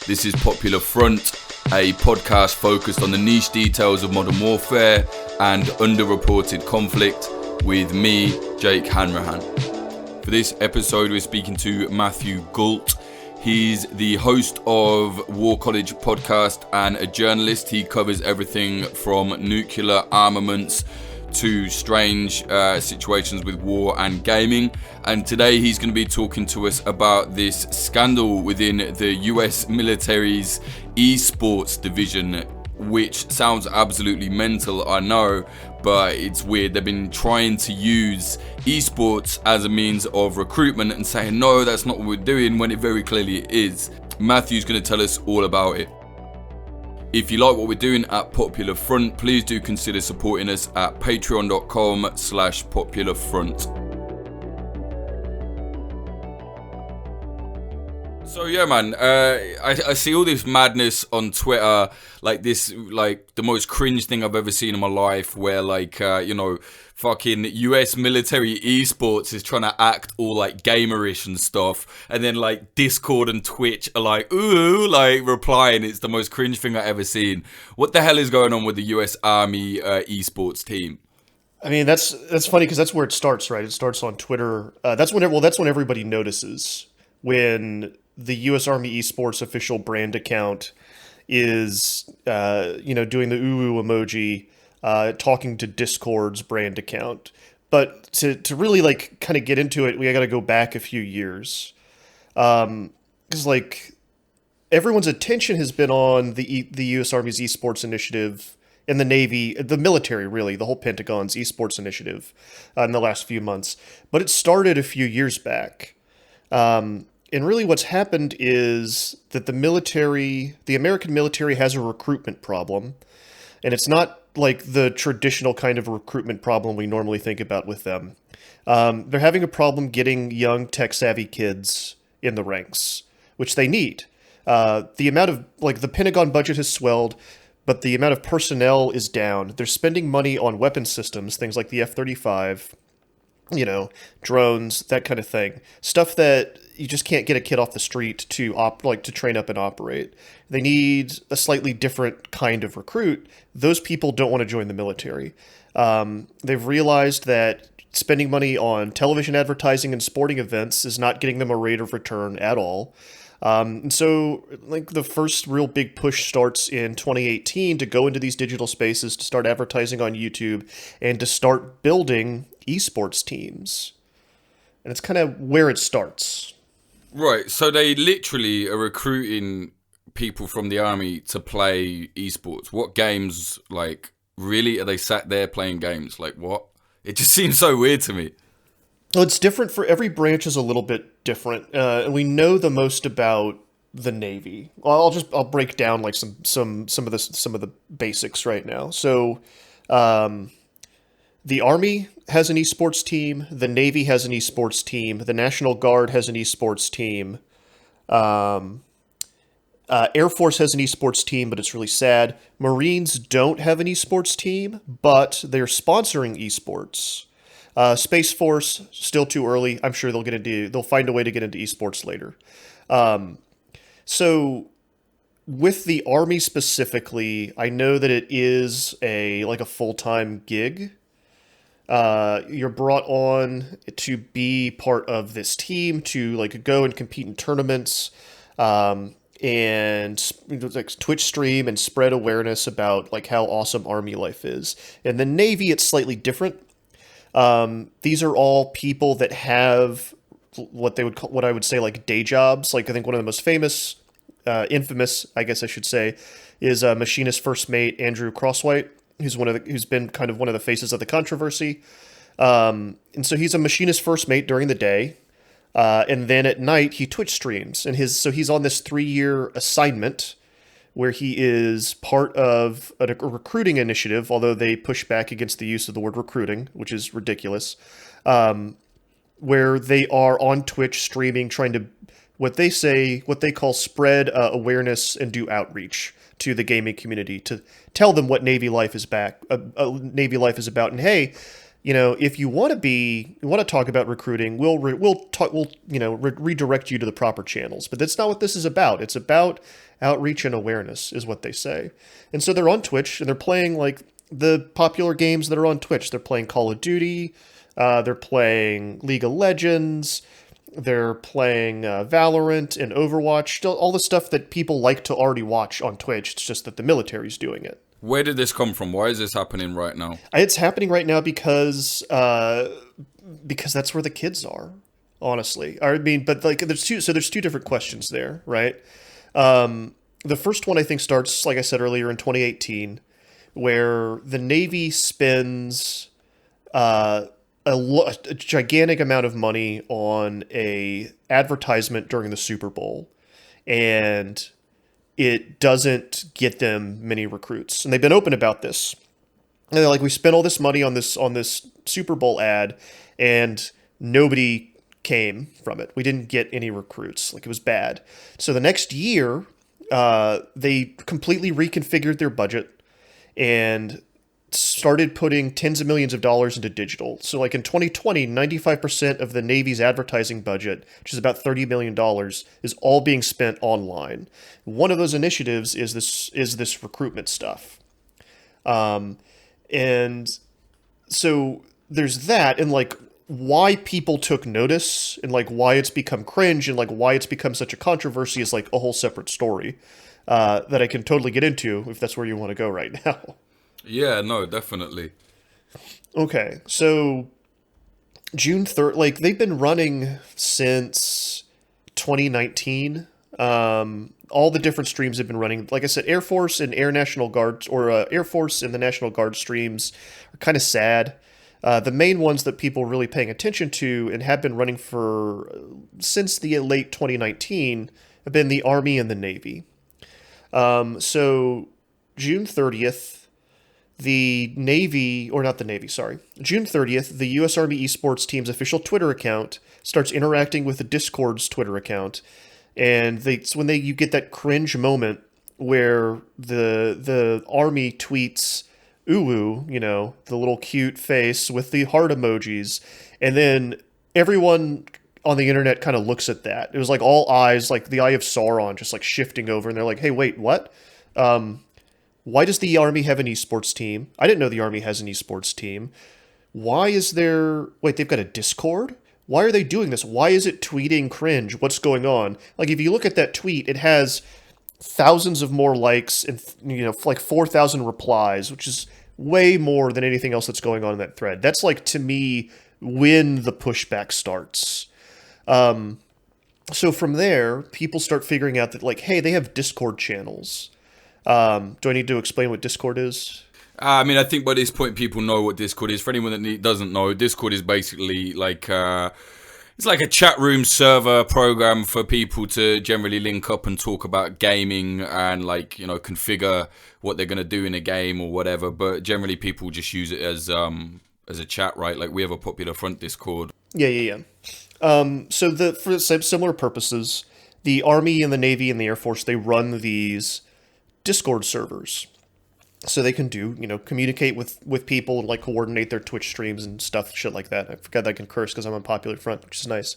This is Popular Front, a podcast focused on the niche details of modern warfare and underreported conflict with me, Jake Hanrahan. For this episode, we're speaking to Matthew Gault. He's the host of War College podcast and a journalist. He covers everything from nuclear armaments to strange situations with war and gaming. And today he's going to be talking to us about this scandal within the US military's esports division, which sounds absolutely mental, I know, but it's weird. They've been trying to use esports as a means of recruitment and saying, no, that's not what we're doing, when it very clearly is. Matthew's going to tell us all about it. If you like what we're doing at Popular Front, please do consider supporting us at patreon.com/popularfront. So yeah, man, I see all this madness on Twitter, like the most cringe thing I've ever seen in my life, where fucking US Military Esports is trying to act all like gamerish and stuff, and then like Discord and Twitch are like, ooh, like replying. It's the most cringe thing I've ever seen. What the hell is going on with the US Army Esports team? I mean, that's funny because that's where it starts, right? It starts on Twitter. That's when everybody notices when the U.S. Army Esports official brand account is, doing the ooh emoji, talking to Discord's brand account. But to really like kind of get into it, we got to go back a few years, because like everyone's attention has been on the U.S. Army's esports initiative and the Navy, the military, really, the whole Pentagon's esports initiative in the last few months. But it started a few years back. And really what's happened is that the American military has a recruitment problem. And it's not like the traditional kind of recruitment problem we normally think about with them. They're having a problem getting young tech-savvy kids in the ranks, which they need. The amount of, the Pentagon budget has swelled, but the amount of personnel is down. They're spending money on weapon systems, things like the F-35, drones, that kind of thing. Stuff that you just can't get a kid off the street to train up and operate. They need a slightly different kind of recruit. Those people don't want to join the military. They've realized that spending money on television advertising and sporting events is not getting them a rate of return at all. And so the first real big push starts in 2018 to go into these digital spaces, to start advertising on YouTube, and to start building esports teams. And it's kind of where it starts. Right, so they literally are recruiting people from the army to play esports. What games, really, are they sat there playing games? Like, what? It just seems so weird to me. Well, it's different for every branch is a little bit different. And we know the most about the Navy. I'll break down some of the basics right now. So, the Army has an esports team. The Navy has an esports team. The National Guard has an esports team. Air Force has an esports team, but it's really sad. Marines don't have an esports team, but they're sponsoring esports. Space Force, still too early. I'm sure they'll find a way to get into esports later. So with the Army specifically, I know that it is a full-time gig. You're brought on to be part of this team, to go and compete in tournaments, and Twitch stream and spread awareness about how awesome Army life is. In the Navy, it's slightly different. These are all people that have what I would say day jobs. I think one of the most famous, infamous, I guess I should say, is Machinist First Mate Andrew Crosswhite, who's been kind of one of the faces of the controversy. And so he's a Machinist First Mate during the day, and then at night he Twitch streams, and he's on this 3-year assignment where he is part of a recruiting initiative, although they push back against the use of the word recruiting, which is ridiculous, where they are on Twitch streaming, trying to, what they call spread awareness and do outreach to the gaming community, to tell them what Navy life is about. And hey, if you want to talk about recruiting, we'll redirect you to the proper channels. But that's not what this is about. It's about outreach and awareness, is what they say. And so they're on Twitch and they're playing like the popular games that are on Twitch. They're playing Call of Duty. They're playing League of Legends. They're playing Valorant and Overwatch. All the stuff that people like to already watch on Twitch. It's just that the military's doing it. Where did this come from? Why is this happening right now? It's happening right now because that's where the kids are, honestly. I mean, but like there's two different questions there, right? The first one I think starts, like I said earlier, in 2018, where the Navy spends a gigantic amount of money on a advertisement during the Super Bowl, and it doesn't get them many recruits. And they've been open about this. And they're like, we spent all this money on this Super Bowl ad, and nobody came from it. We didn't get any recruits. Like, it was bad. So the next year, they completely reconfigured their budget and started putting tens of millions of dollars into digital. So like in 2020, 95% of the Navy's advertising budget, which is about $30 million, is all being spent online. One of those initiatives is this recruitment stuff. And so there's that, and like why people took notice and like why it's become cringe and like why it's become such a controversy is like a whole separate story that I can totally get into if that's where you want to go right now. Yeah, no, definitely. Okay, so June 3rd, like they've been running since 2019. All the different streams have been running. Like I said, Air Force and Air National Guard, or Air Force and the National Guard streams are kind of sad. The main ones that people are really paying attention to and have been running since the late 2019 have been the Army and the Navy. So June 30th, June 30th, the U.S. Army Esports team's official Twitter account starts interacting with the Discord's Twitter account. And it's when you get that cringe moment where the Army tweets "ooh," the little cute face with the heart emojis, and then everyone on the internet kind of looks at that. It was like all eyes, like the eye of Sauron, just like shifting over, and they're like, "Hey, wait, what? Why does the Army have an esports team? I didn't know the Army has an esports team. Why is there... Wait, they've got a Discord? Why are they doing this? Why is it tweeting cringe? What's going on?" Like, if you look at that tweet, it has thousands of more likes and, like 4,000 replies, which is way more than anything else that's going on in that thread. That's, like, to me, when the pushback starts. So from there, people start figuring out that, like, hey, they have Discord channels. Do I need to explain what Discord is? I mean, I think by this point people know what Discord is. For anyone that doesn't know, Discord is basically like it's like a chat room server program for people to generally link up and talk about gaming and like configure what they're gonna do in a game or whatever. But generally, people just use it as a chat, right? Like we have a popular front Discord. Yeah. So for similar purposes, the Army and the Navy and the Air Force, they run these Discord servers. So they can communicate with people and like coordinate their Twitch streams and stuff, shit like that. I forgot that I can curse because I'm on Popular Front, which is nice.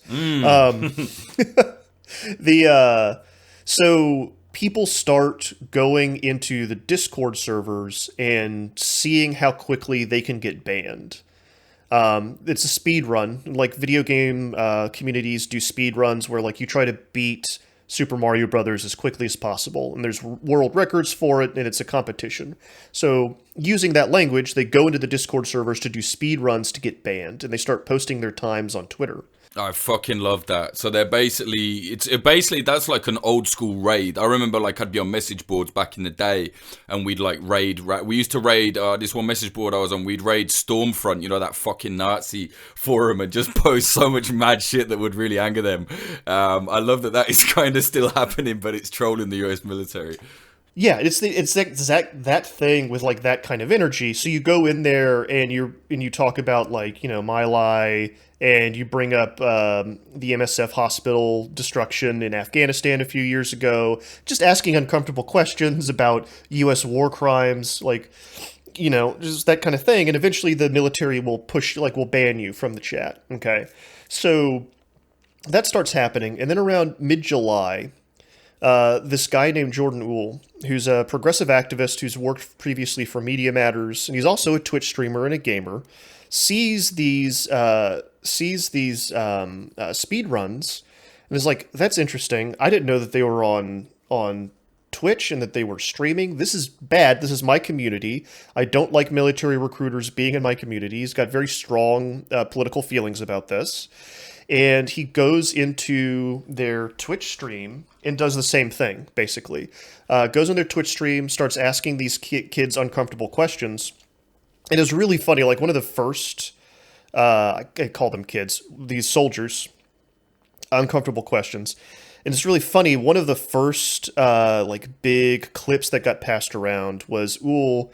So people start going into the Discord servers and seeing how quickly they can get banned. It's a speed run. Like video game communities do speed runs where like you try to beat Super Mario Brothers as quickly as possible, and there's world records for it, and it's a competition. So using that language, they go into the Discord servers to do speed runs to get banned, and they start posting their times on Twitter. I fucking love that. So they're basically, that's like an old school raid. I remember like I'd be on message boards back in the day and we'd like raid, we used to raid, this one message board I was on, we'd raid Stormfront, that fucking Nazi forum, and just post so much mad shit that would really anger them. I love that is kind of still happening, but it's trolling the US military. Yeah, it's that thing with like that kind of energy. So you go in there and you talk about like My Lai, and you bring up the MSF hospital destruction in Afghanistan a few years ago, just asking uncomfortable questions about U.S. war crimes. Like just that kind of thing. And eventually the military will will ban you from the chat. Okay. So that starts happening. And then around mid-July, this guy named Jordan Uhl, who's a progressive activist who's worked previously for Media Matters, and he's also a Twitch streamer and a gamer, sees these speed runs and is like, that's interesting. I didn't know that they were on Twitch and that they were streaming. This is bad. This is my community. I don't like military recruiters being in my community. He's got very strong political feelings about this. And he goes into their Twitch stream and does the same thing, basically. Goes on their Twitch stream, starts asking these kids uncomfortable questions. And it's really funny. Like, one of the first, I call them kids, these soldiers, uncomfortable questions. And it's really funny. One of the first big clips that got passed around was Uhl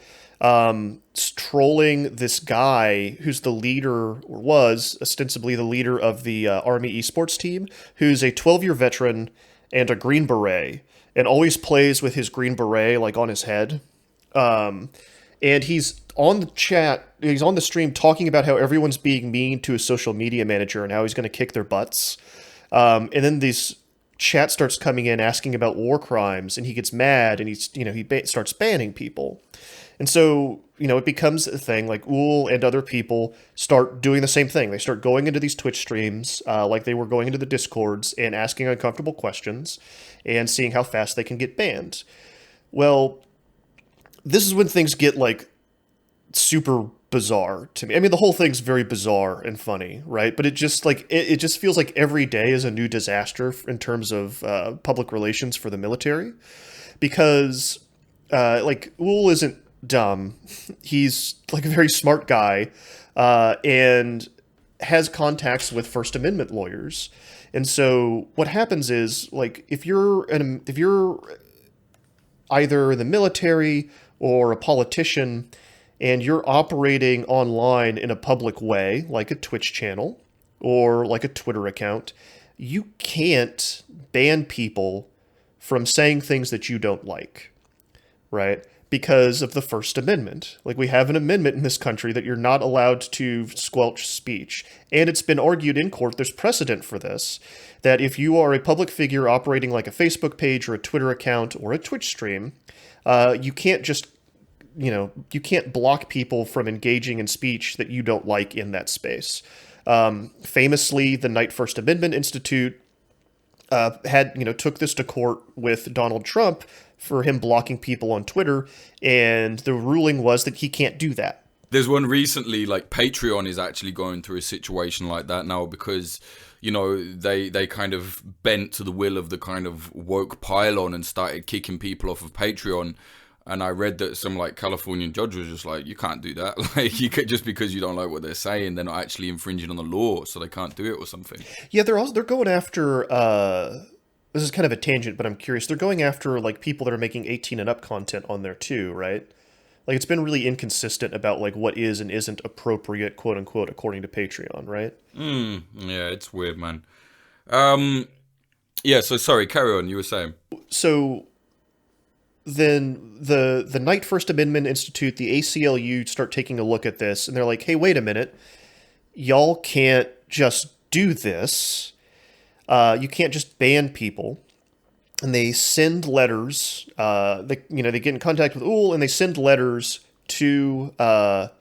trolling this guy who's the leader, or was ostensibly the leader of the Army Esports team, who's a 12-year veteran and a Green Beret, and always plays with his Green Beret like on his head. And he's on the chat, he's on the stream talking about how everyone's being mean to his social media manager and how he's going to kick their butts. And then these chat starts coming in asking about war crimes, and he gets mad, and he starts banning people. And so, it becomes a thing. Like, Uhl and other people start doing the same thing. They start going into these Twitch streams, like they were going into the Discords, and asking uncomfortable questions and seeing how fast they can get banned. Well, this is when things get, super bizarre to me. I mean, the whole thing's very bizarre and funny, right? But it just, it just feels like every day is a new disaster in terms of public relations for the military. Because, Uhl isn't dumb. He's a very smart guy, and has contacts with First Amendment lawyers. And so what happens is, if you're either in the military or a politician and you're operating online in a public way, like a Twitch channel or like a Twitter account, you can't ban people from saying things that you don't like, right? Because of the First Amendment. We have an amendment in this country that you're not allowed to squelch speech. And it's been argued in court, there's precedent for this, that if you are a public figure operating like a Facebook page or a Twitter account or a Twitch stream, you can't just, you can't block people from engaging in speech that you don't like in that space. Famously, the Knight First Amendment Institute took this to court with Donald Trump for him blocking people on Twitter, and the ruling was that he can't do that. There's one recently, Patreon is actually going through a situation like that now because, they kind of bent to the will of the kind of woke pylon and started kicking people off of Patreon. And I read that some Californian judge was just like, you can't do that. You could, just because you don't like what they're saying, they're not actually infringing on the law, so they can't do it or something. Yeah, they're going after, this is kind of a tangent, but I'm curious. They're going after people that are making 18 and up content on there too, right? It's been really inconsistent about what is and isn't appropriate, quote unquote, according to Patreon, right? Yeah, it's weird, man. Yeah, so sorry, carry on, you were saying. So then the Knight First Amendment Institute, the ACLU, start taking a look at this, and they're like, hey, wait a minute. Y'all can't just do this. You can't just ban people. And they send letters. They get in contact with Uhl, and they send letters to the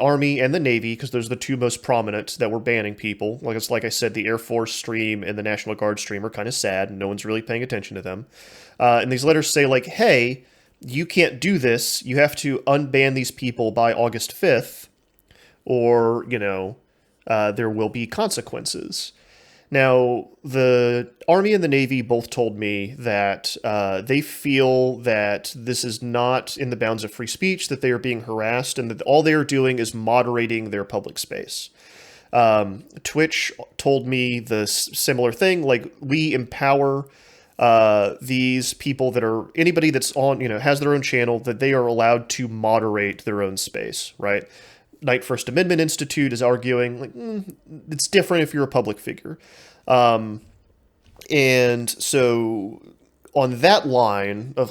Army and the Navy, because those are the two most prominent that were banning people. Like I said, the Air Force stream and the National Guard stream are kind of sad, and no one's really paying attention to them. And these letters say, hey, you can't do this. You have to unban these people by August 5th, or, there will be consequences. Now, the Army and the Navy both told me that they feel that this is not in the bounds of free speech, that they are being harassed, and that all they are doing is moderating their public space. Twitch told me the similar thing, we empower these people that are, anybody that's on, has their own channel, that they are allowed to moderate their own space, right? Knight First Amendment Institute is arguing it's different if you're a public figure. And so on that line of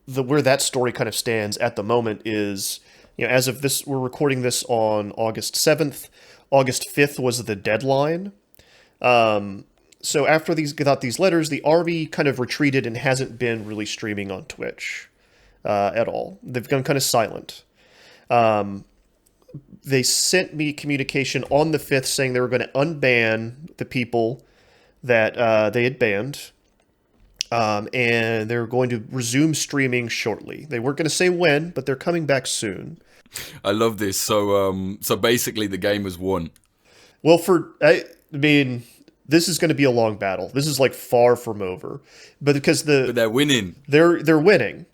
where that story kind of stands at the moment is, as of this, we're recording this on August 7th. August 5th was the deadline. So after got these letters, the army kind of retreated and hasn't been really streaming on Twitch at all. They've gone kind of silent. They sent me communication on the 5th saying they were going to unban the people that they had banned. And they're going to resume streaming shortly. They weren't going to say when, but they're coming back soon. I love this. So basically the game has won. Well, I mean, this is going to be a long battle. This is like far from over, but because but they're winning. They're winning.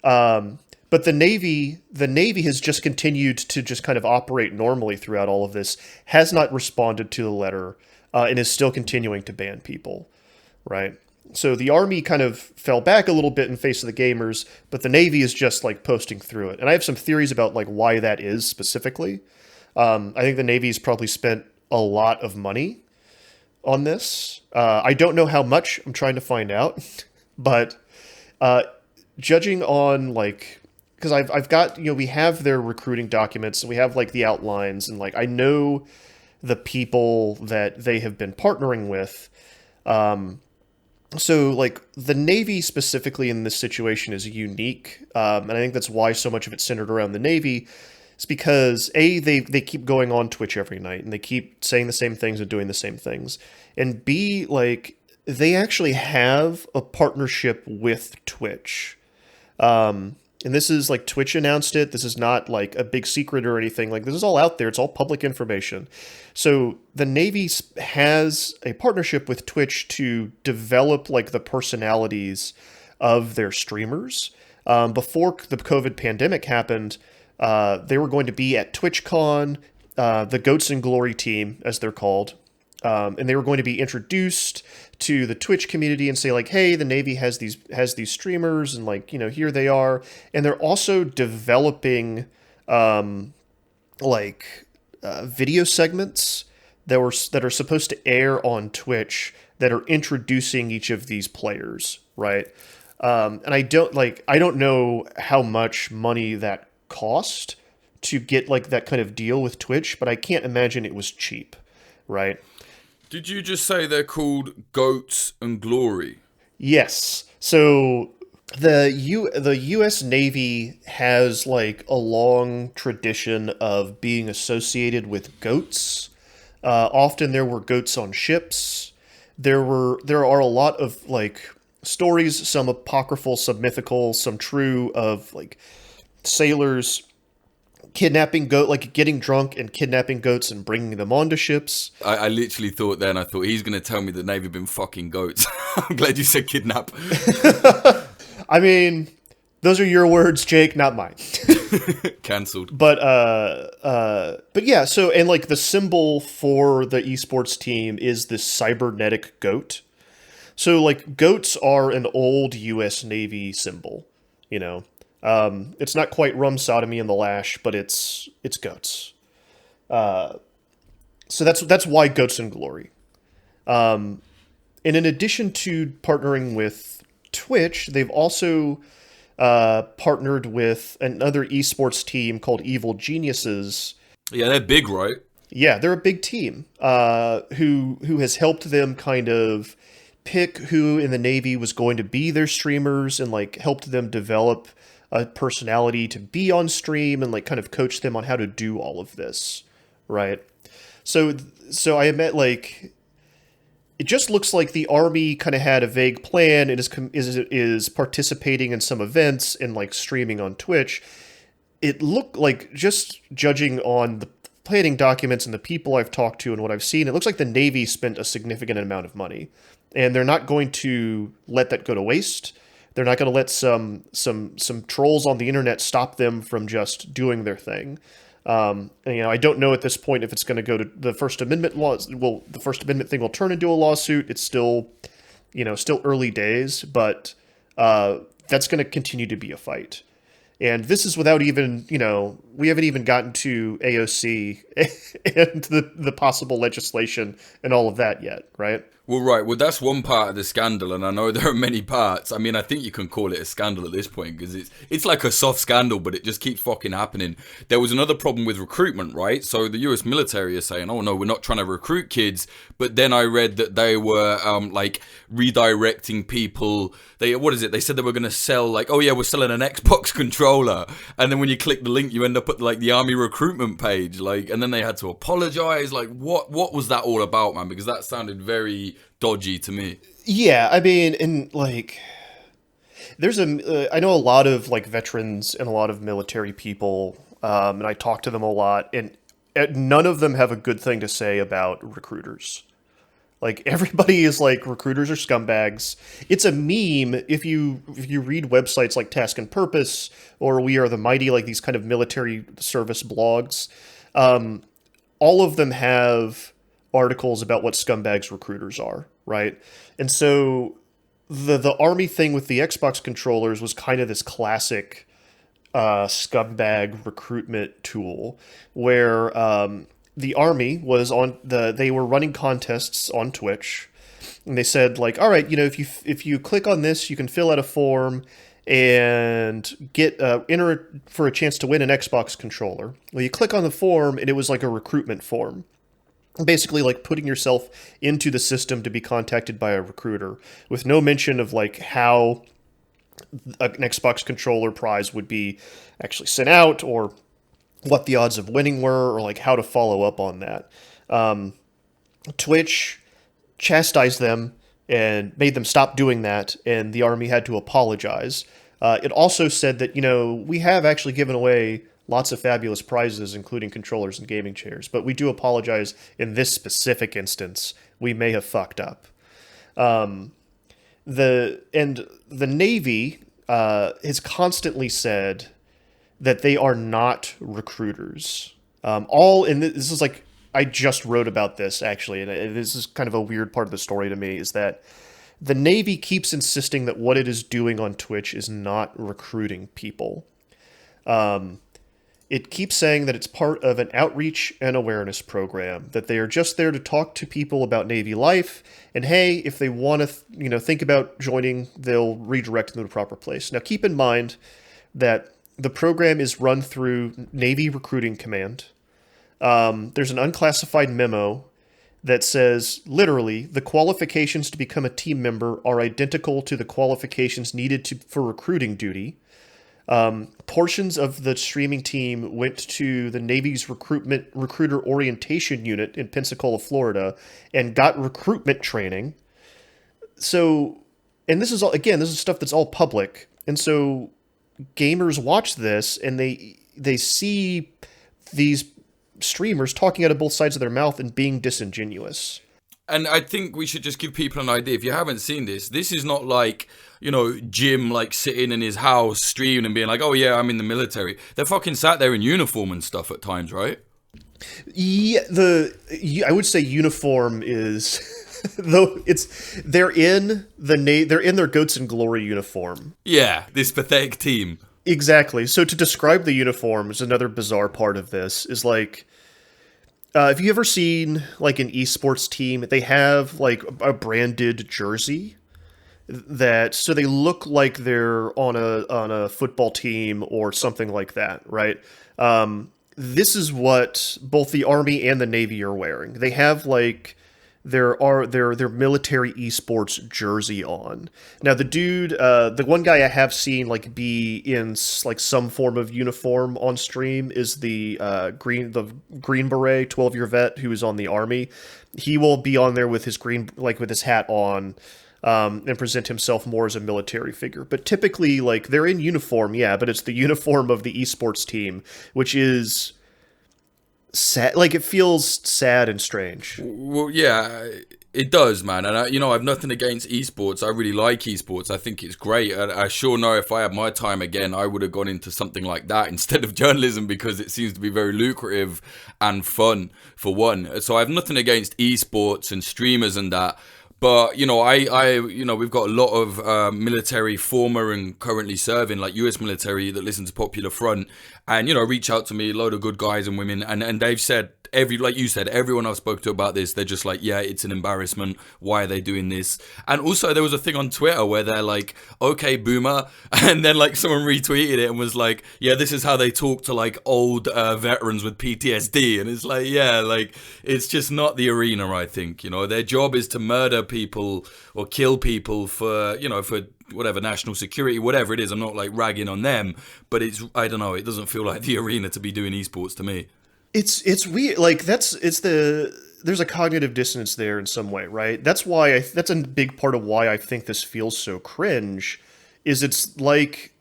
But the Navy has just continued to just kind of operate normally throughout all of this, has not responded to the letter, and is still continuing to ban people, right? So the Army kind of fell back a little bit in face of the gamers, but the Navy is just like posting through it. And I have some theories about like why that is specifically. I think the Navy's probably spent a lot of money on this. I don't know how much. I'm trying to find out. But judging on like, because I've got, we have their recruiting documents and we have like the outlines, and like I know the people that they have been partnering with. So, like, the Navy specifically in this situation is unique, and I think that's why so much of it's centered around the Navy. It's because, A, they keep going on Twitch every night, and they keep saying the same things and doing the same things. And B, like, they actually have a partnership with Twitch. And this is, like, Twitch announced it. This is not, like, a big secret or anything. Like, this is all out there. It's all public information. So the Navy has a partnership with Twitch to develop, like, the personalities of their streamers. Before the COVID pandemic happened, they were going to be at TwitchCon, the Goats and Glory team, as they're called. And they were going to be introduced to the Twitch community and say like, hey, the Navy has these streamers, and like, here they are. And they're also developing video segments that are supposed to air on Twitch that are introducing each of these players, right? And I don't know how much money that cost to get like that kind of deal with Twitch, but I can't imagine it was cheap, right? Did you just say they're called Goats and Glory? Yes. So the U.S. Navy has like a long tradition of being associated with goats. Often there were goats on ships. There are a lot of like stories, some apocryphal, some mythical, some true, of like sailors kidnapping getting drunk and kidnapping goats and bringing them onto ships. I literally thought then, he's going to tell me the Navy have been fucking goats. I'm glad you said kidnap. I mean, those are your words, Jake, not mine. Cancelled. But yeah, so, and like the symbol for the esports team is this cybernetic goat. So like goats are an old US Navy symbol, It's not quite rum sodomy and the lash, but it's goats. So that's why Goats and Glory. And in addition to partnering with Twitch, they've also partnered with another esports team called Evil Geniuses. Yeah, they're big, right? Yeah, they're a big team who has helped them kind of pick who in the Navy was going to be their streamers, and like helped them develop a personality to be on stream, and like kind of coach them on how to do all of this, right? So I admit, like, it just looks like the Army kind of had a vague plan and is participating in some events and like streaming on Twitch. It looked like, just judging on the planning documents and the people I've talked to and what I've seen, it looks like the Navy spent a significant amount of money, and they're not going to let that go to waste. They're not going to let some trolls on the internet stop them from just doing their thing. And, I don't know at this point if it's going to go to the First Amendment laws. Well, the First Amendment thing will turn into a lawsuit. It's still early days, but that's going to continue to be a fight. And this is without even, we haven't even gotten to AOC and the possible legislation and all of that yet, right? Well, right. Well, that's one part of the scandal, and I know there are many parts. I mean, I think you can call it a scandal at this point because it's like a soft scandal, but it just keeps fucking happening. There was another problem with recruitment, right? So the U.S. military is saying, "Oh no, we're not trying to recruit kids," but then I read that they were like redirecting people. They said they were going to sell, like, oh yeah, we're selling an Xbox controller, and then when you click the link, you end up at like the Army recruitment page, like, and then they had to apologize. Like, what was that all about, man? Because that sounded very dodgy to me. Yeah, I mean, and like, I know a lot of like veterans and a lot of military people, and I talk to them a lot, and none of them have a good thing to say about recruiters. Like, everybody is like, recruiters are scumbags. It's a meme if you read websites like Task and Purpose or We Are the Mighty, like these kind of military service blogs. All of them have articles about what scumbags recruiters are, right? And so the Army thing with the Xbox controllers was kind of this classic scumbag recruitment tool where the Army was they were running contests on Twitch, and they said, like, all right, if you click on this, you can fill out a form and get enter for a chance to win an Xbox controller. Well, you click on the form, and it was like a recruitment form, basically like putting yourself into the system to be contacted by a recruiter, with no mention of like how an Xbox controller prize would be actually sent out, or what the odds of winning were, or like how to follow up on that. Twitch chastised them and made them stop doing that, and the Army had to apologize. It also said that, we have actually given away lots of fabulous prizes, including controllers and gaming chairs, but we do apologize in this specific instance. We may have fucked up. The Navy has constantly said that they are not recruiters. This is like, I just wrote about this actually, and this is kind of a weird part of the story to me, is that the Navy keeps insisting that what it is doing on Twitch is not recruiting people. It keeps saying that it's part of an outreach and awareness program, that they are just there to talk to people about Navy life, and hey, if they want to, think about joining, they'll redirect them to the proper place. Now, keep in mind that the program is run through Navy Recruiting Command. There's an unclassified memo that says, literally, the qualifications to become a team member are identical to the qualifications needed for recruiting duty. Portions of the streaming team went to the Navy's recruiter orientation unit in Pensacola, Florida, and got recruitment training. So, and this is stuff that's all public. And so gamers watch this and they see these streamers talking out of both sides of their mouth and being disingenuous. And I think we should just give people an idea. If you haven't seen this is not like, Jim like sitting in his house streaming and being like, oh yeah, I'm in the military. They're fucking sat there in uniform and stuff at times, right? Yeah, I would say uniform is though they're in their Goats and Glory uniform. Yeah, this pathetic team. Exactly. So to describe the uniform is another bizarre part of this, is like, have you ever seen like an esports team? They have like a branded jersey so they look like they're on a football team or something like that, right? This is what both the Army and the Navy are wearing. They have like their military esports jersey on. Now the one guy I have seen like be in like some form of uniform on stream is the Green Beret 12-year vet who is on the Army. He will be on there with his with his hat on, and present himself more as a military figure. But typically, like, they're in uniform, yeah, but it's the uniform of the esports team, which is sad. Like, it feels sad and strange. Well, yeah, it does, man. And I've nothing against esports. I really like esports. I think it's great. And I sure know if I had my time again, I would have gone into something like that instead of journalism, because it seems to be very lucrative and fun, for one. So I have nothing against esports and streamers and that. But, we've got a lot of military former and currently serving, like US military, that listen to Popular Front and, reach out to me, a load of good guys and women. And they've said, like you said, everyone I've spoken to about this, they're just like, yeah, it's an embarrassment. Why are they doing this? And also there was a thing on Twitter where they're like, okay, boomer. And then like someone retweeted it and was like, yeah, this is how they talk to like old veterans with PTSD. And it's like, yeah, like it's just not the arena, I think. Their job is to murder people or kill people for whatever, national security, whatever it is. I'm not like ragging on them, but I don't know, it doesn't feel like the arena to be doing esports to me. It's weird. Like there's a cognitive dissonance there in some way, right? That's why that's a big part of why I think this feels so cringe. Is it's like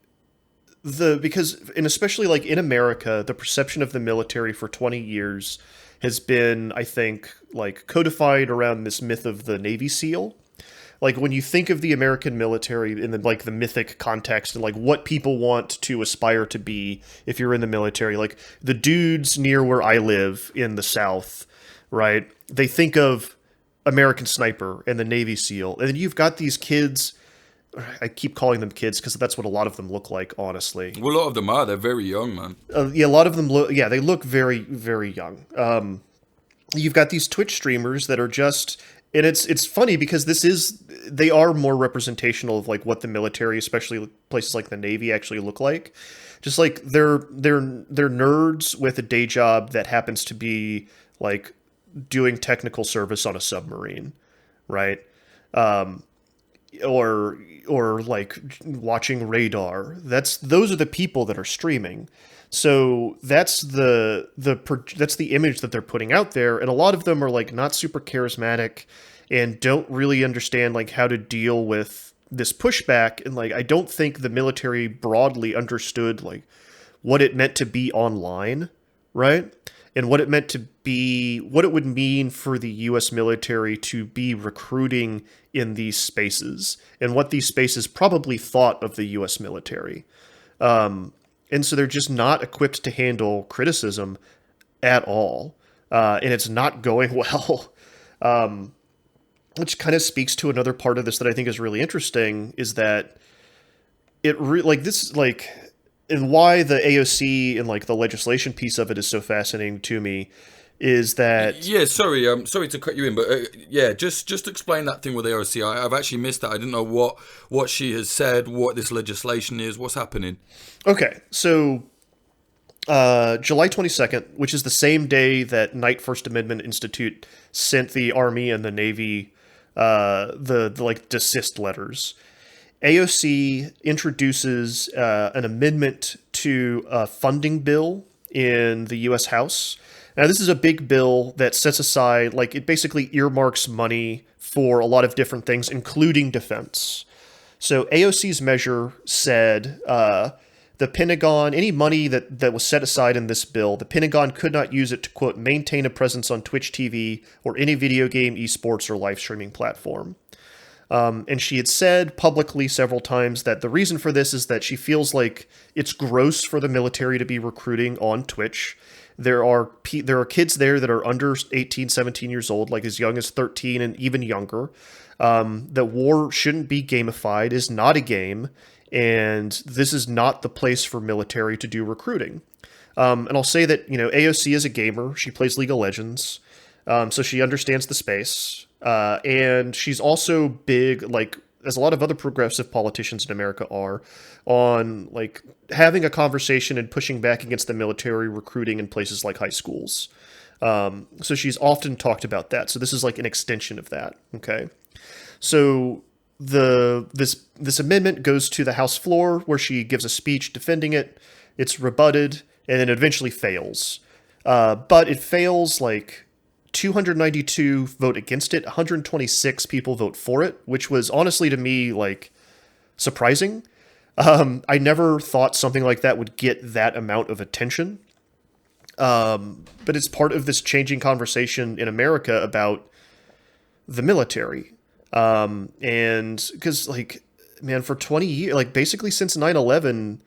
and especially like in America, the perception of the military for 20 years has been, I think, like codified around this myth of the Navy SEAL. Like when you think of the American military in the mythic context and like what people want to aspire to be if you're in the military, like the dudes near where I live in the South, right? They think of American Sniper and the Navy SEAL. And then you've got these kids, I keep calling them kids because that's what a lot of them look like, honestly. Well, a lot of them are. They're very young, man. Yeah, a lot of them they look very, very young. You've got these Twitch streamers that are just... And it's funny because they are more representational of like what the military, especially places like the Navy, actually look like. Just like they're nerds with a day job that happens to be like doing technical service on a submarine, right? Or like watching radar. Those are the people that are streaming. So that's that's the image that they're putting out there, and a lot of them are like not super charismatic and don't really understand like how to deal with this pushback. And like I don't think the military broadly understood like what it meant to be online, right? And what it would mean for the US military to be recruiting in these spaces, and what these spaces probably thought of the US military. And so they're just not equipped to handle criticism at all. And it's not going well. Which kind of speaks to another part of this that I think is really interesting, is that and why the AOC and like the legislation piece of it is so fascinating to me is that... Yeah, sorry to cut you in, but just explain that thing with AOC. I've actually missed that. I didn't know what she has said, what this legislation is, what's happening. Okay, so July 22nd, which is the same day that Knight First Amendment Institute sent the Army and the Navy the like desist letters, AOC introduces an amendment to a funding bill in the U.S. House. Now, this is a big bill that sets aside, like, it basically earmarks money for a lot of different things, including defense. So AOC's measure said the Pentagon, any money that was set aside in this bill, the Pentagon could not use it to, quote, maintain a presence on Twitch TV or any video game, esports, or live streaming platform. And she had said publicly several times that the reason for this is that she feels like it's gross for the military to be recruiting on Twitch. There are kids there that are under 18, 17 years old, like as young as 13 and even younger. That war shouldn't be gamified, is not a game, and this is not the place for military to do recruiting. And I'll say that, AOC is a gamer. She plays League of Legends, so she understands the space. And she's also big, like, as a lot of other progressive politicians in America are, on like having a conversation and pushing back against the military recruiting in places like high schools. So she's often talked about that. So this is like an extension of that. Okay. So this amendment goes to the House floor where she gives a speech defending it. It's rebutted and then eventually fails. But it fails like 292 vote against it, 126 people vote for it, which was honestly to me like surprising. I never thought something like that would get that amount of attention. But it's part of this changing conversation in America about the military. And because like, man, for 20 years, like basically since 9/11,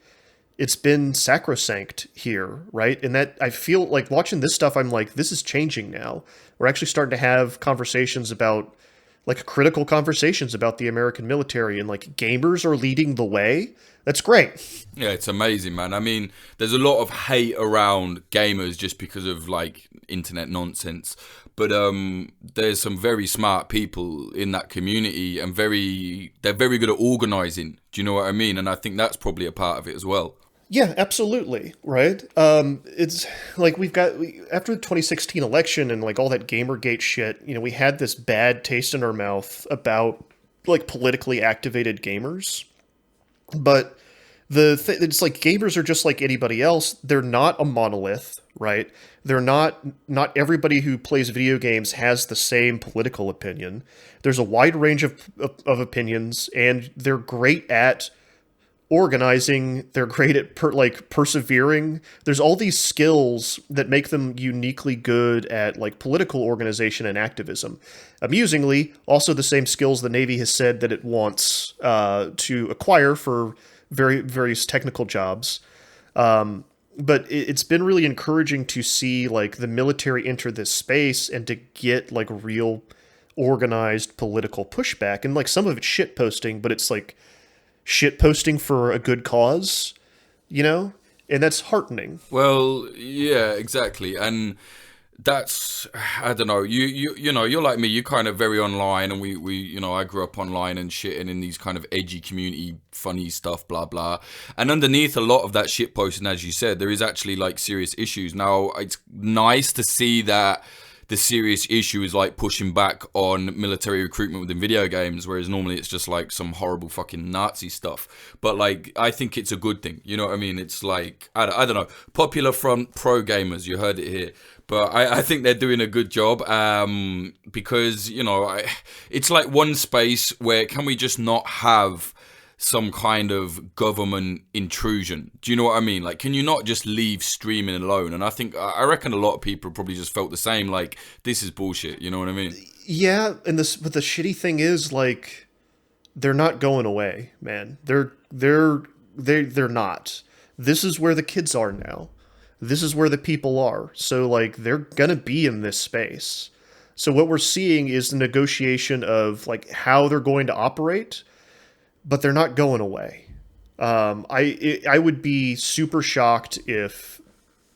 it's been sacrosanct here, right? And that I feel like watching this stuff, I'm like, this is changing now. We're actually starting to have conversations about like critical conversations about the American military, and like gamers are leading the way. That's great. Yeah, it's amazing, man. I mean, there's a lot of hate around gamers just because of like internet nonsense. But there's some very smart people in that community, and they're very good at organizing. Do you know what I mean? And I think that's probably a part of it as well. Yeah, absolutely. Right. It's like after the 2016 election and like all that Gamergate shit, we had this bad taste in our mouth about like politically activated gamers. But it's like gamers are just like anybody else. They're not a monolith, right? They're not everybody who plays video games has the same political opinion. There's a wide range of opinions, and they're great at organizing. They're great at persevering. There's all these skills that make them uniquely good at like political organization and activism. Amusingly, also the same skills the Navy has said that it wants to acquire for various technical jobs. But it's been really encouraging to see like the military enter this space and to get like real organized political pushback. And like some of it's shit posting, but it's like shit posting for a good cause, and that's heartening. Well, yeah, exactly. And that's, I don't know, you're like me, you're kind of very online, and we I grew up online and shit, and in these kind of edgy community funny stuff, blah blah, and underneath a lot of that shit posting, as you said, there is actually like serious issues. Now it's nice to see that the serious issue is like pushing back on military recruitment within video games, whereas normally it's just like some horrible fucking Nazi stuff. But like, I think it's a good thing. You know what I mean? It's like, I don't know, Popular Front pro gamers, you heard it here. But I think they're doing a good job because, it's like one space where can we just not have some kind of government intrusion? Do you know what I mean? Like, can you not just leave streaming alone? And I reckon a lot of people probably just felt the same. Like, this is bullshit. You know what I mean? Yeah, but the shitty thing is like they're not going away, man. They're not. This is where the kids are now. This is where the people are. So like they're gonna be in this space. So what we're seeing is the negotiation of like how they're going to operate, but they're not going away. I would be super shocked if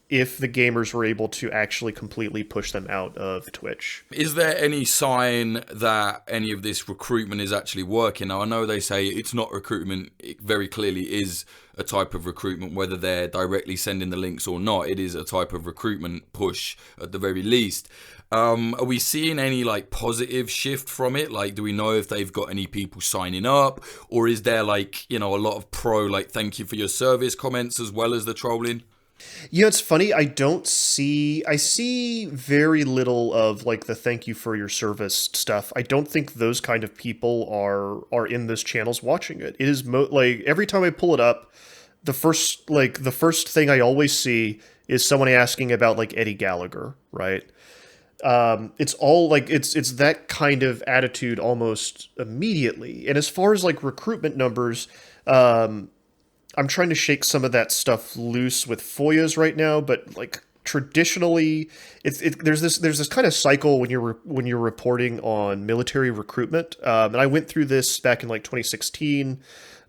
the gamers were able to actually completely push them out of Twitch. Is there any sign that any of this recruitment is actually working? Now, I know they say it's not recruitment. It very clearly is a type of recruitment, whether they're directly sending the links or not. It is a type of recruitment push at the very least. Are we seeing any like positive shift from it? Like, do we know if they've got any people signing up, or is there like, a lot of like, thank you for your service comments as well as the trolling? It's funny. I see very little of like the thank you for your service stuff. I don't think those kind of people are in those channels watching it. It is like every time I pull it up, the first thing I always see is someone asking about like Eddie Gallagher, right? It's all like it's that kind of attitude almost immediately. And as far as like recruitment numbers, I'm trying to shake some of that stuff loose with FOIAs right now, but like traditionally, there's this kind of cycle when you're reporting on military recruitment, and I went through this back in like 2016.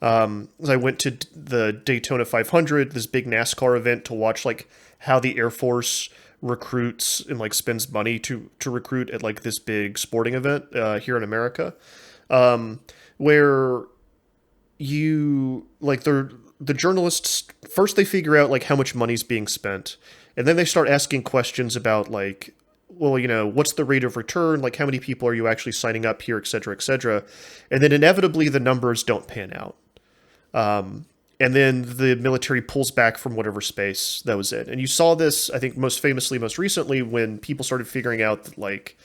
As I went to the Daytona 500, this big NASCAR event, to watch like how the Air Force recruits and like spends money to recruit at like this big sporting event here in America, where you like the journalists first, they figure out like how much money's being spent, and then they start asking questions about like, well, what's the rate of return? Like, how many people are you actually signing up here, et cetera, et cetera. And then inevitably the numbers don't pan out. And then the military pulls back from whatever space that was in. And you saw this, I think, most recently when people started figuring out that like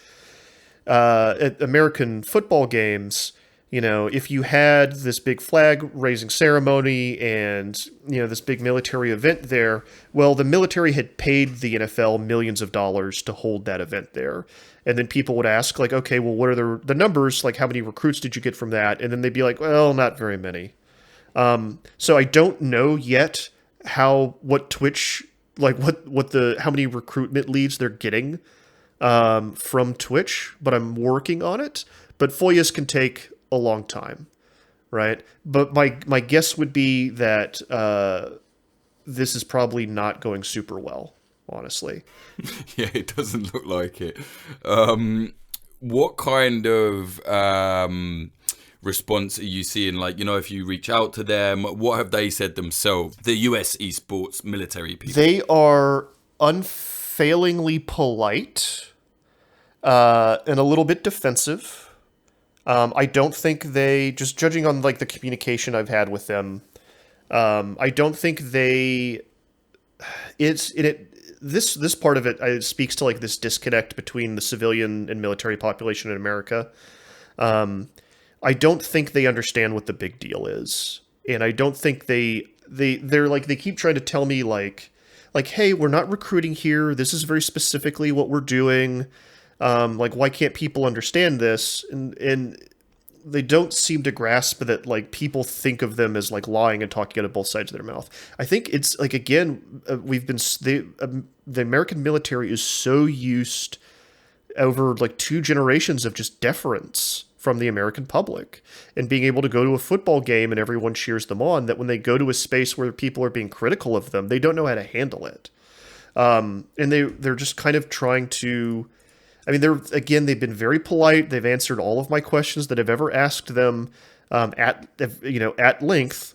at American football games, if you had this big flag raising ceremony and, this big military event there, well, the military had paid the NFL millions of dollars to hold that event there. And then people would ask like, okay, well, what are the numbers? Like, how many recruits did you get from that? And then they'd be like, well, not very many. So I don't know yet what Twitch, like how many recruitment leads they're getting from Twitch, but I'm working on it. but FOIAs can take a long time, right? But my guess would be that this is probably not going super well, honestly. Yeah, it doesn't look like it. What kind of response are you seeing? Like, if you reach out to them, what have they said themselves? The US esports military people. They are unfailingly polite and a little bit defensive. I don't think they, just judging on like the communication I've had with them, I don't think they. This part of it speaks to like this disconnect between the civilian and military population in America. I don't think they understand what the big deal is, and I don't think they're like, they keep trying to tell me like, hey, we're not recruiting here. This is very specifically what we're doing. Like, why can't people understand this? And they don't seem to grasp that like people think of them as like lying and talking out of both sides of their mouth. I think it's like, again, the American military is so used over like 2 generations of just deference from the American public and being able to go to a football game and everyone cheers them on, that when they go to a space where people are being critical of them, they don't know how to handle it. And they're just kind of trying to, I mean, they've been very polite. They've answered all of my questions that I've ever asked them at length.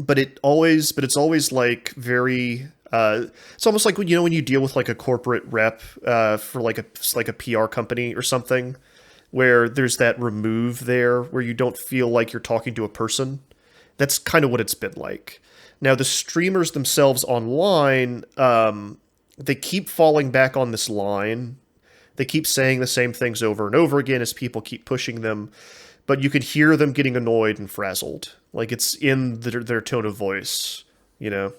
But it's always like very. It's almost like when you deal with like a corporate rep for like a PR company or something, where there's that remove there where you don't feel like you're talking to a person. That's kind of what it's been like. Now the streamers themselves online, they keep falling back on this line. They keep saying the same things over and over again as people keep pushing them, but you could hear them getting annoyed and frazzled. Like, it's in their tone of voice, They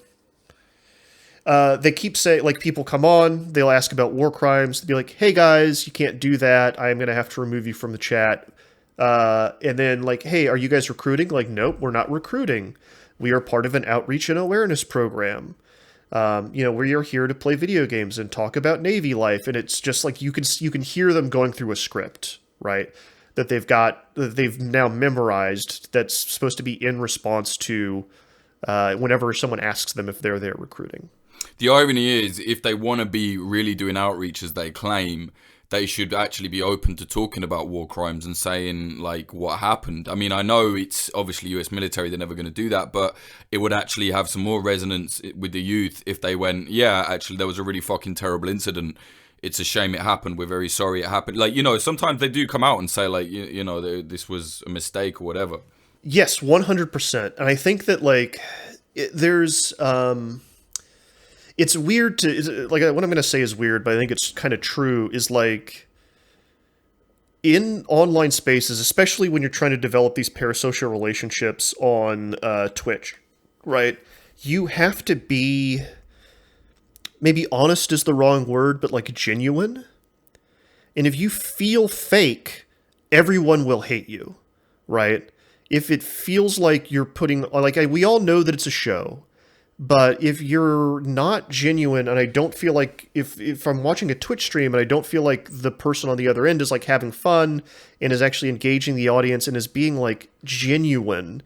keep saying, like, people come on, they'll ask about war crimes, they'll be like, hey guys, you can't do that, I'm going to have to remove you from the chat. And then like, hey, are you guys recruiting? Like, nope, we're not recruiting. We are part of an outreach and awareness program. We are here to play video games and talk about Navy life. And it's just like, you can hear them going through a script, right? That they've now memorized, that's supposed to be in response to whenever someone asks them if they're there recruiting. The irony is, if they want to be really doing outreach as they claim, they should actually be open to talking about war crimes and saying like what happened. I mean, I know it's obviously US military, they're never going to do that, but it would actually have some more resonance with the youth if they went, yeah, actually there was a really fucking terrible incident. It's a shame it happened. We're very sorry it happened. Like, sometimes they do come out and say like, this was a mistake or whatever. Yes, 100%. And I think that like there's it's weird to, like, what I'm going to say is weird, but I think it's kind of true, is like, in online spaces, especially when you're trying to develop these parasocial relationships on Twitch, right? You have to be, maybe honest is the wrong word, but like genuine. And if you feel fake, everyone will hate you, right? If it feels like you're putting, like, we all know that it's a show. But if you're not genuine, and I don't feel like, if I'm watching a Twitch stream and I don't feel like the person on the other end is like having fun and is actually engaging the audience and is being like genuine,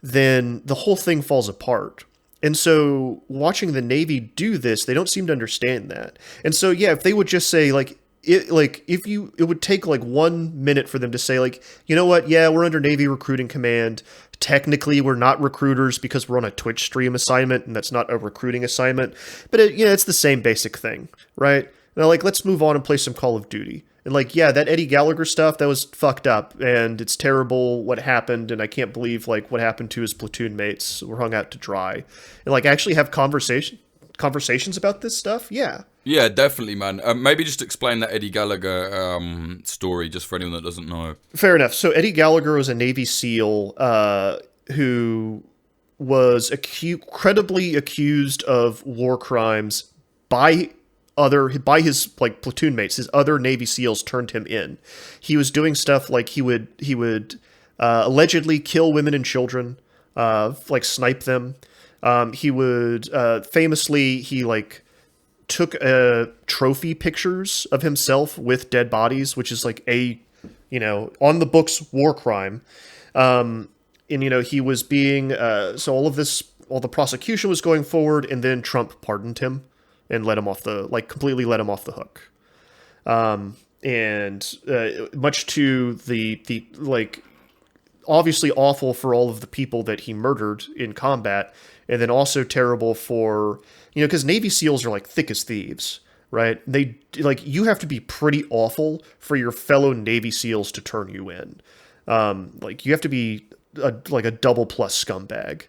then the whole thing falls apart. And so watching the Navy do this, they don't seem to understand that. And so, yeah, if they would just say like, it would take like 1 minute for them to say like, you know what? Yeah, we're under Navy recruiting command. Technically, we're not recruiters because we're on a Twitch stream assignment, and that's not a recruiting assignment. But it's the same basic thing, right? Now, like, let's move on and play some Call of Duty. And like, yeah, that Eddie Gallagher stuff, that was fucked up, and it's terrible what happened, and I can't believe like what happened to his platoon mates were hung out to dry. And like, actually have conversations about this stuff. Yeah, definitely, man. Maybe just explain that Eddie Gallagher story, just for anyone that doesn't know. Fair enough. So Eddie Gallagher was a Navy SEAL who was credibly accused of war crimes by his like platoon mates. His other Navy SEALs turned him in. He was doing stuff like he would allegedly kill women and children, like snipe them. He would famously, he like took trophy pictures of himself with dead bodies, which is like a on the books war crime. And, he was being, so all the prosecution was going forward, and then Trump pardoned him and completely let him off the hook. And much to the obviously awful for all of the people that he murdered in combat, and then also terrible for, because Navy SEALs are like thick as thieves, right? They you have to be pretty awful for your fellow Navy SEALs to turn you in. You have to be a double plus scumbag.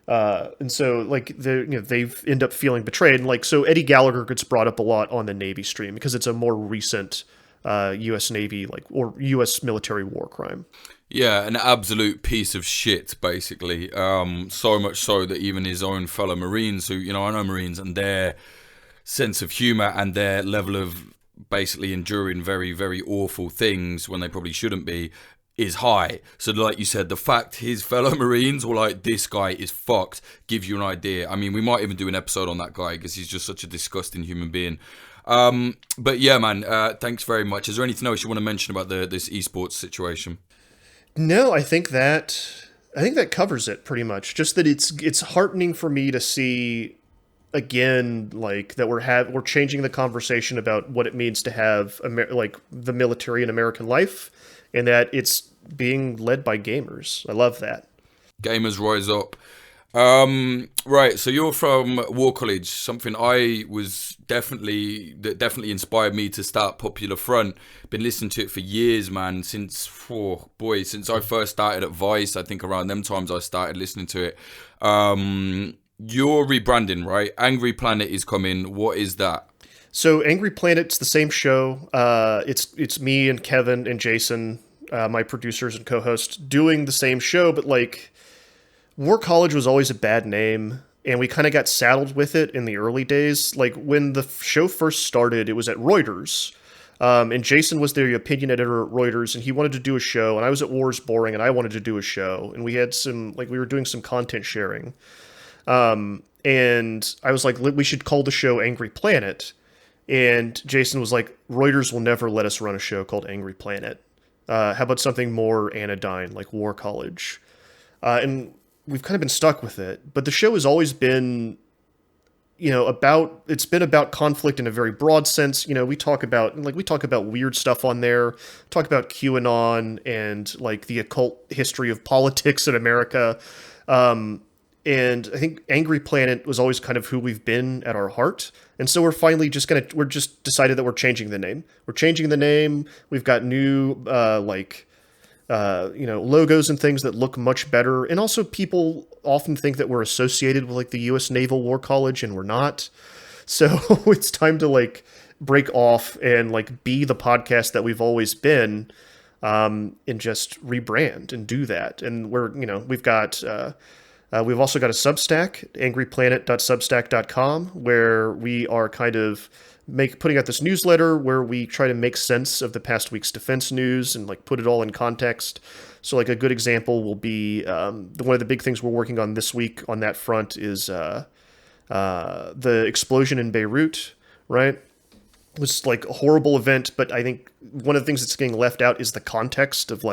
And so they end up feeling betrayed. And so Eddie Gallagher gets brought up a lot on the Navy stream because it's a more recent U.S. Navy or U.S. military war crime. Yeah, an absolute piece of shit, basically. So much so that even his own fellow Marines, who, I know Marines, and their sense of humor and their level of basically enduring very, very awful things when they probably shouldn't be, is high. So like you said, the fact his fellow Marines were like, this guy is fucked, gives you an idea. I mean, we might even do an episode on that guy because he's just such a disgusting human being. But yeah, man, thanks very much. Is there anything else you want to mention about this esports situation? No, I think that covers it pretty much. Just that it's heartening for me to see again, that we're changing the conversation about what it means to have the military in American life, and that it's being led by gamers. I love that. Gamers rise up. Right, so you're from War College, something definitely inspired me to start Popular Front. Been listening to it for years, man, since I first started at Vice. I think around them times I started listening to it. You're rebranding, right? Angry Planet is coming. What is that? So Angry Planet's the same show. It's me and Kevin and Jason, my producers and co-hosts, doing the same show, but War College was always a bad name, and we kind of got saddled with it in the early days. When the show first started, it was at Reuters, and Jason was the opinion editor at Reuters, and he wanted to do a show, and I was at War's Boring, and I wanted to do a show, and we had we were doing some content sharing, and I was like, we should call the show Angry Planet, and Jason was like, Reuters will never let us run a show called Angry Planet. How about something more anodyne, like War College? And we've kind of been stuck with it, but the show has always been, about conflict in a very broad sense. We talk about weird stuff on there, talk about QAnon and the occult history of politics in America. And I think Angry Planet was always kind of who we've been at our heart. And so we're finally we're just decided that we're changing the name. We're changing the name. We've got new, logos and things that look much better. And also people often think that we're associated with the U.S. Naval War College, and we're not. So it's time to break off and be the podcast that we've always been, and just rebrand and do that. And we've also got a Substack, angryplanet.substack.com, where we are kind of putting out this newsletter where we try to make sense of the past week's defense news and put it all in context. So a good example will be one of the big things we're working on this week on that front is the explosion in Beirut, right? It was a horrible event, but I think one of the things that's getting left out is the context of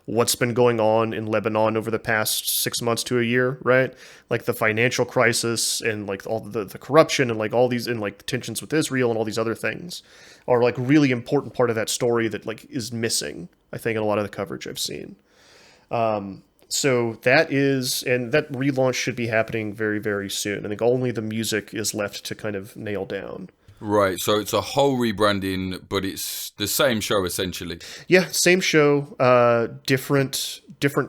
what's been going on in Lebanon over the past 6 months to a year, right? The financial crisis and all the corruption and all these and the tensions with Israel and all these other things are really important part of that story that is missing, I think, in a lot of the coverage I've seen. So that relaunch should be happening very, very soon. I think only the music is left to kind of nail down. Right, so it's a whole rebranding, but it's the same show essentially. Yeah, same show, different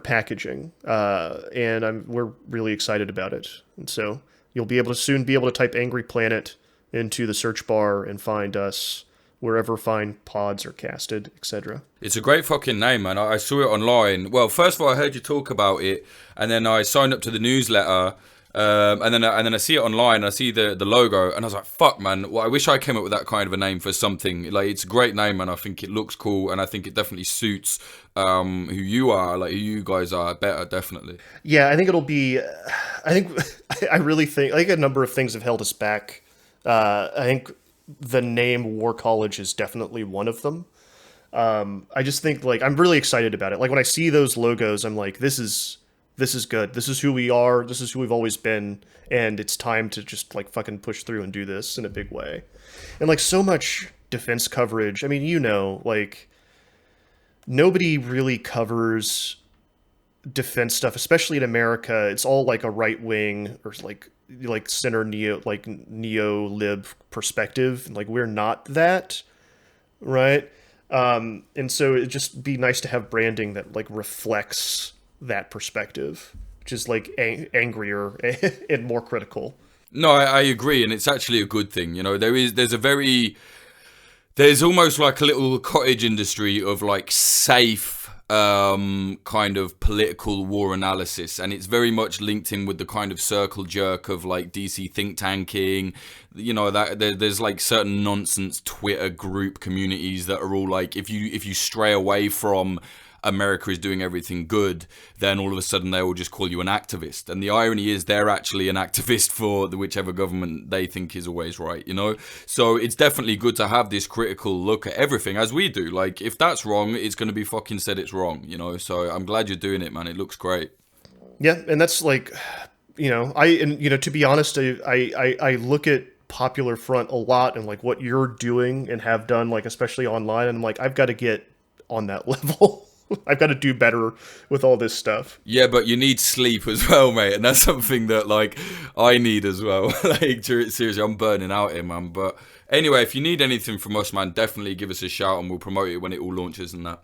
packaging, and we're really excited about it. And so you'll soon be able to type Angry Planet into the search bar and find us wherever fine pods are casted, etc. It's a great fucking name, man. I saw it online. Well, first of all, I heard you talk about it, and then I signed up to the newsletter. And then I see it online, I see the logo, and I was like, fuck, man, well, I wish I came up with that kind of a name for something. It's a great name, and I think it looks cool, and I think it definitely suits who you are, who you guys are better, definitely. Yeah, I think it'll be, I really think, a number of things have held us back. I think the name War College is definitely one of them. I just think like I'm really excited about it. Like when I see those logos, I'm like, this is good. This is who we are. This is who we've always been, and it's time to just like fucking push through and do this in a big way. And like so much defense coverage. I mean, like nobody really covers defense stuff, especially in America. It's all like a right wing or like center neo lib perspective, and like we're not that, right? And so it'd just be nice to have branding that like reflects that perspective, which is like angrier and more critical. No, I agree, and it's actually a good thing. You know, there's almost like a little cottage industry of like safe kind of political war analysis, and it's very much linked in with the kind of circle jerk of like DC think tanking. You know, that there's like certain nonsense Twitter group communities that are all like, if you stray away from America is doing everything good, then all of a sudden they will just call you an activist. And the irony is they're actually an activist for the whichever government they think is always right, you know? So it's definitely good to have this critical look at everything, as we do. Like, if that's wrong, it's going to be fucking said it's wrong, you know? So I'm glad you're doing it, man. It looks great. Yeah, and that's like, you know, to be honest, I look at Popular Front a lot and like what you're doing and have done, like especially online, and I'm like, I've got to get on that level. I've got to do better with all this stuff. Yeah, but you need sleep as well, mate. And that's something that, like, I need as well. Like, seriously, I'm burning out here, man. But anyway, if you need anything from us, man, definitely give us a shout and we'll promote it when it all launches and that.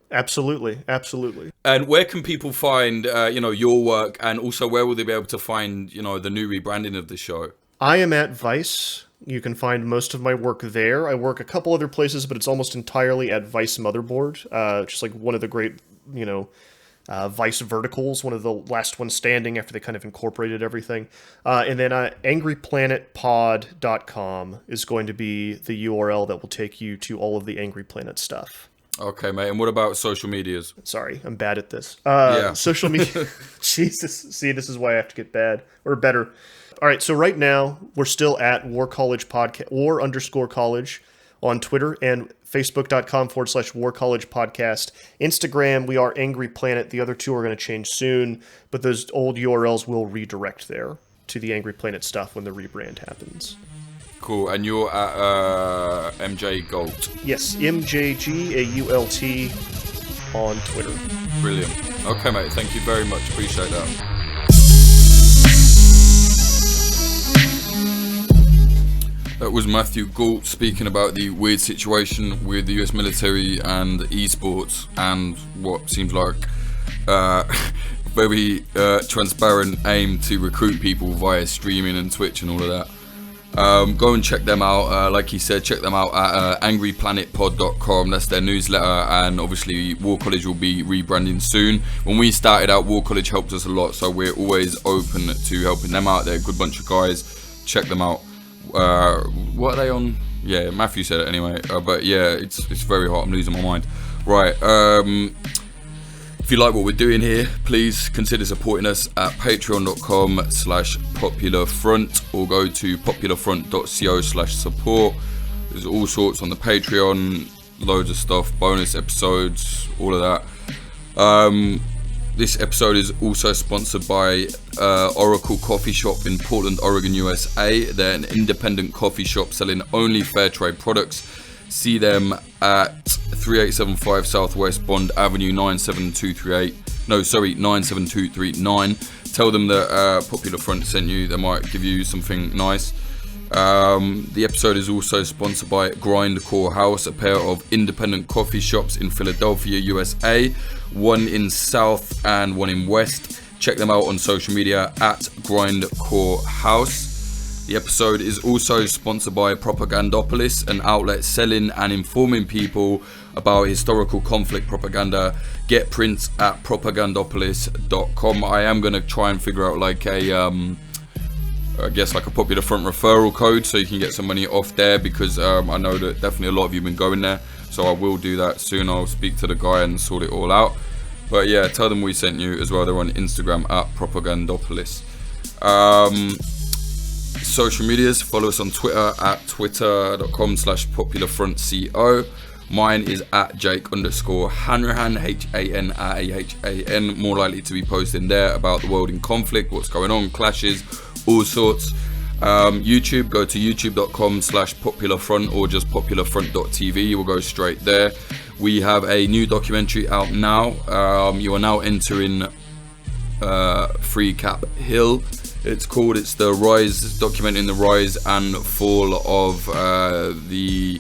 Absolutely. Absolutely. And where can people find, your work? And also, where will they be able to find, the new rebranding of the show? I am at Vice. You can find most of my work there. I work a couple other places, but it's almost entirely at Vice Motherboard, just like one of the great, Vice verticals, one of the last ones standing after they kind of incorporated everything. And then angryplanetpod.com is going to be the URL that will take you to all of the Angry Planet stuff. Okay, mate. And what about social medias? Sorry, I'm bad at this. Yeah. Social media. Jesus. See, this is why I have to get bad or better. All right, so right now we're still at War College Podcast, War_College on Twitter, and Facebook.com/War College Podcast. Instagram, we are Angry Planet. The other two are going to change soon, but those old URLs will redirect there to the Angry Planet stuff when the rebrand happens. Cool, and you're at MJ Gault. Yes, MJGAULT on Twitter. Brilliant. Okay, mate, thank you very much. Appreciate that. That was Matthew Gault speaking about the weird situation with the US military and esports and what seems like very transparent aim to recruit people via streaming and Twitch and all of that. Go and check them out. Like he said, check them out at angryplanetpod.com. That's their newsletter, and obviously War College will be rebranding soon. When we started out, War College helped us a lot, so we're always open to helping them out. They're a good bunch of guys. Check them out. What are they on? Yeah, Matthew said it anyway. But yeah, it's very hot. I'm losing my mind. Right. If you like what we're doing here, please consider supporting us at patreon.com/popularfront or go to popularfront.co/support. There's all sorts on the Patreon, loads of stuff, bonus episodes, all of that. This episode is also sponsored by Oracle Coffee Shop in Portland, Oregon, USA. They're an independent coffee shop selling only fair trade products. See them at 3875 Southwest Bond Avenue 97239. Tell them that Popular Front sent you. They might give you something nice. The episode is also sponsored by Grindcore House, a pair of independent coffee shops in Philadelphia, USA. One in South and one in West. Check them out on social media at Grindcore House. The episode is also sponsored by Propagandopolis, an outlet selling and informing people about historical conflict propaganda. Get prints at propagandopolis.com. I am going to try and figure out like a Popular Front referral code so you can get some money off there, because I know that definitely a lot of you have been going there, so I will do that soon. I'll speak to the guy and sort it all out. But yeah, tell them we sent you as well. They're on Instagram at Propagandopolis. Social medias, follow us on Twitter at twitter.com/popularfrontco. Mine is at Jake_Hanrahan, HANRAHAN, more likely to be posting there about the world in conflict, what's going on, clashes, all sorts. YouTube, go to youtube.com/popularfront or just popularfront.tv. You will go straight there. We have a new documentary out now. You are now entering Free Cap Hill. It's the rise, documenting the rise and fall of the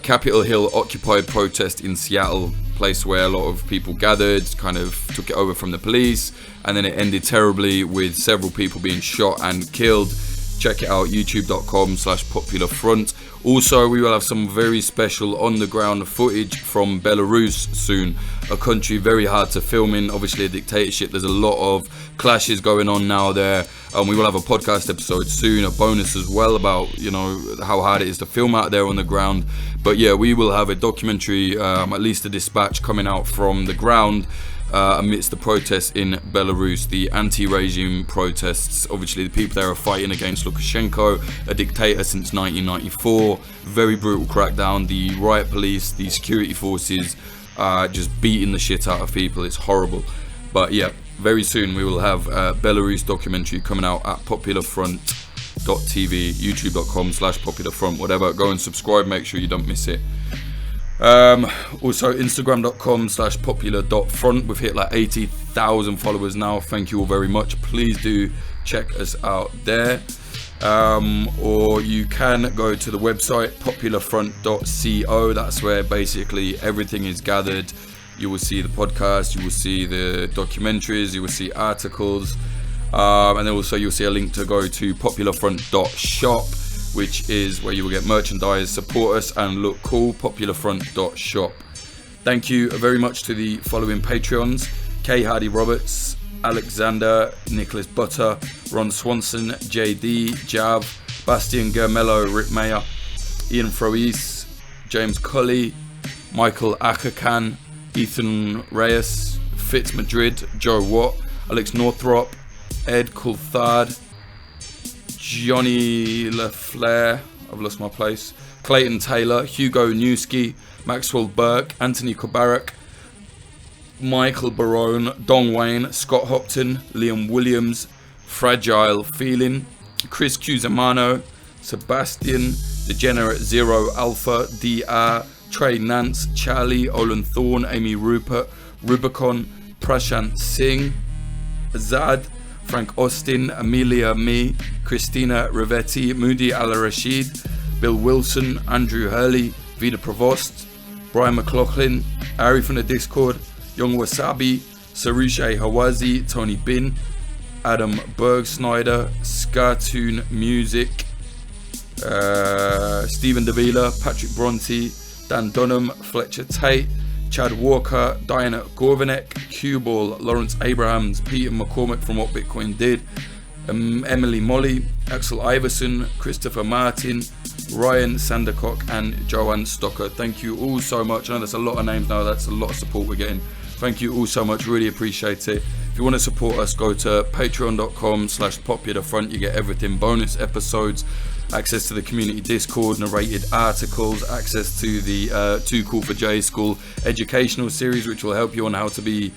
Capitol Hill Occupy protest in Seattle, place where a lot of people gathered, kind of took it over from the police, and then it ended terribly with several people being shot and killed. Check it out, youtube.com/popularfront. Also, we will have some very special on-the-ground footage from Belarus soon, a country very hard to film in, obviously a dictatorship. There's a lot of clashes going on now there. We will have a podcast episode soon, a bonus as well about, how hard it is to film out there on the ground. But yeah, we will have a documentary, at least a dispatch coming out from the ground amidst the protests in Belarus, the anti-regime protests. Obviously, the people there are fighting against Lukashenko, a dictator since 1994. Very brutal crackdown. The riot police, the security forces, just beating the shit out of people. It's horrible. But yeah, very soon we will have a Belarus documentary coming out at popularfront.tv, youtube.com/popularfront, whatever. Go and subscribe, make sure you don't miss it. Also instagram.com/popular.front. We've hit like 80,000 followers now. Thank you all very much. Please do check us out there. Or you can go to the website popularfront.co. That's where basically everything is gathered. You will see the podcast, you will see the documentaries, you will see articles, and then also you'll see a link to go to popularfront.shop, which is where you will get merchandise, support us and look cool. popularfront.shop. Thank you very much to the following Patreons: K. Hardy Roberts, Alexander, Nicholas Butter, Ron Swanson, JD, Jav, Bastian Germello, Rick Mayer, Ian Froese, James Cully, Michael Akakan, Ethan Reyes, Fitz Madrid, Joe Watt, Alex Northrop, Ed Coulthard, Johnny LaFleur, I've lost my place, Clayton Taylor, Hugo Newski, Maxwell Burke, Anthony Kobarak, Michael Barone, Dong Wayne, Scott Hopton, Liam Williams, Fragile Feeling, Chris Cusimano, Sebastian, Degenerate Zero Alpha, DR, Trey Nance, Charlie, Olin Thorne, Amy Rupert, Rubicon, Prashant Singh, Azad, Frank Austin, Amelia Me, Christina Rivetti, Moody Al-Rashid, Bill Wilson, Andrew Hurley, Vida Provost, Brian McLaughlin, Ari from the Discord, Young Wasabi, Sarushe Hawazi, Tony Bin, Adam Bergsnyder, Scartoon Music, Stephen Davila, Patrick Bronte, Dan Dunham, Fletcher Tate, Chad Walker, Diana Gorvanek, Q-Ball, Lawrence Abrahams, Peter McCormick from What Bitcoin Did, Emily Molly, Axel Iverson, Christopher Martin, Ryan Sandercock and Joanne Stocker. Thank you all so much. I know that's a lot of names now, that's a lot of support we're getting. Thank you all so much, really appreciate it. If you want to support us, go to patreon.com/popularfront. You get everything, bonus episodes, access to the community Discord, narrated articles, access to the Too Cool for J School educational series, which will help you on how to be,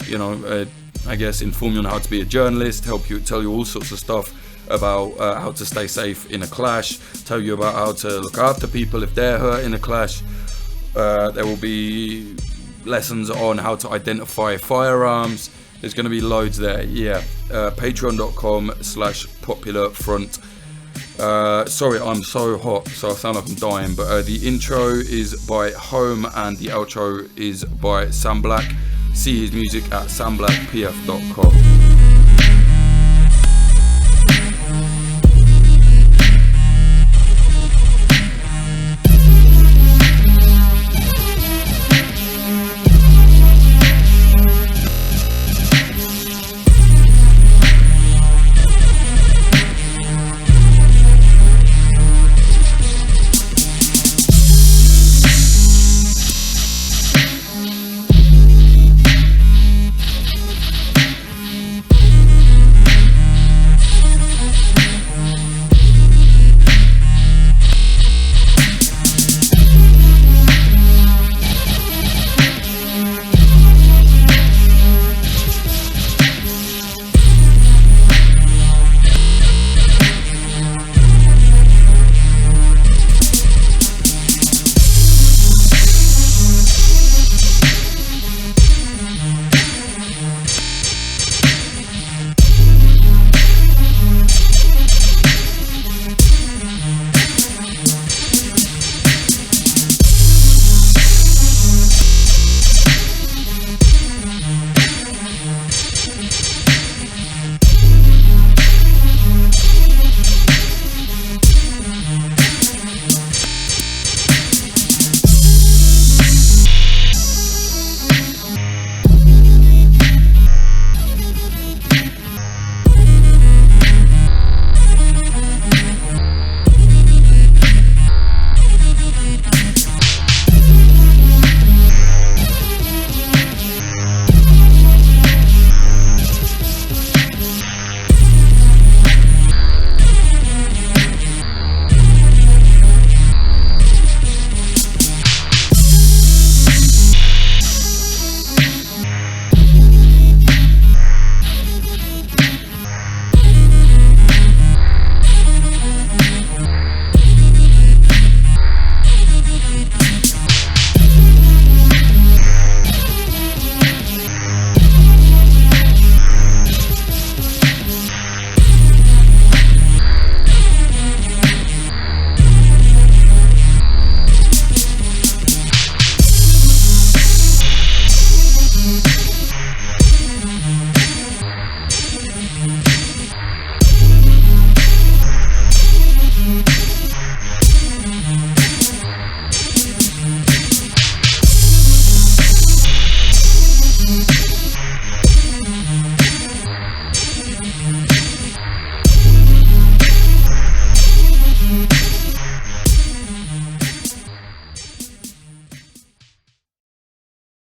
inform you on how to be a journalist, help you, tell you all sorts of stuff about how to stay safe in a clash, tell you about how to look after people if they're hurt in a clash. There will be lessons on how to identify firearms. There's going to be loads there. Patreon.com/popularfront. Sorry, I'm so hot, so I sound like I'm dying, but the intro is by Home and the outro is by Sam Black. See his music at samblackpf.com.